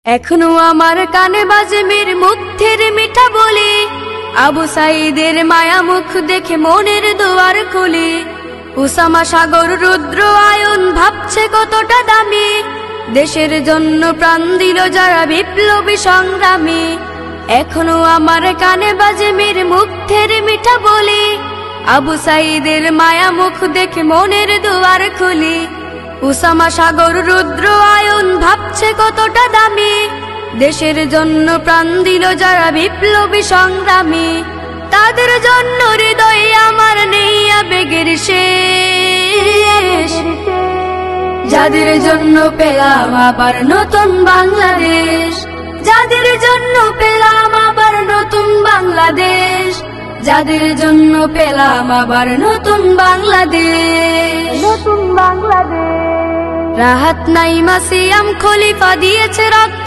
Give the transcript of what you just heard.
এখনো আমার কানে বাজে মীর মুগ্ধের মিঠা বলি, আবু সাঈদের মায়া মুখ দেখে মনের দুয়ার খুলি। উসামা সাগর রুদ্র আয়ন ভাবছে কতটা দামি, দেশের জন্য প্রাণ দিল যারা বিপ্লবী সংগ্রামী। এখনো আমার কানে বাজে মীর মুগ্ধের মিঠা বলি, আবু সাঈদের মায়া মুখ দেখে মনের দুয়ার খুলি। উসামা সাগর রুদ্র আয়ন ভাবছে কতটা দামি, দেশের জন্য প্রাণ দিল যারা বিপ্লবী সংগ্রামী। তাদের জন্য হৃদয়ে আমার নেই আবেগের শেষ, যাদের জন্য পেলাম আবার নতুন বাংলাদেশ, যাদের জন্য পেলাম আবার নতুন বাংলাদেশ, যাদের জন্য পেলাম আবার নতুন বাংলাদেশ, নতুন বাংলাদেশ। রাহাত নাইমা সিয়াম খলিফা দিয়েছে রক্ত